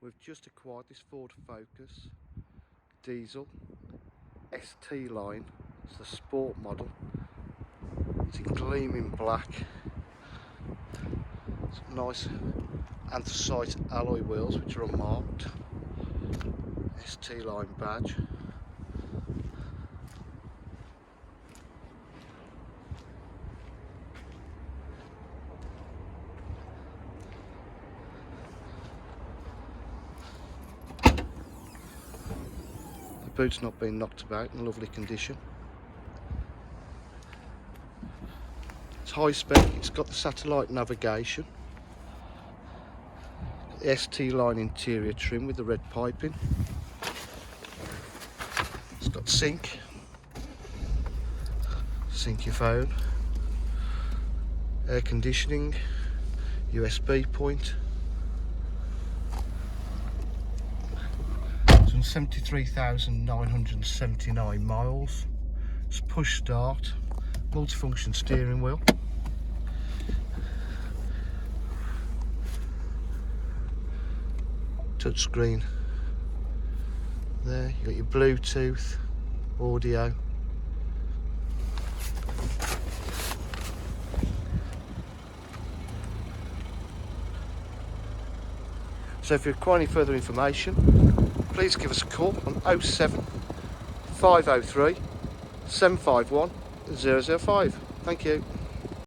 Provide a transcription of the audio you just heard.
We've just acquired this Ford Focus diesel ST line. It's the sport model. It's in gleaming black. It's nice anthracite alloy wheels which are unmarked. ST line badge. The boot's not been knocked about, in lovely condition. It's high spec, it's got the satellite navigation. Got the ST line interior trim with the red piping. It's got sync your phone, air conditioning, USB point. 73,979 miles. It's push start, multifunction steering wheel. Touch screen there, you got your Bluetooth, audio. So if you require any further information, please give us a call on 07 503 751 005. Thank you.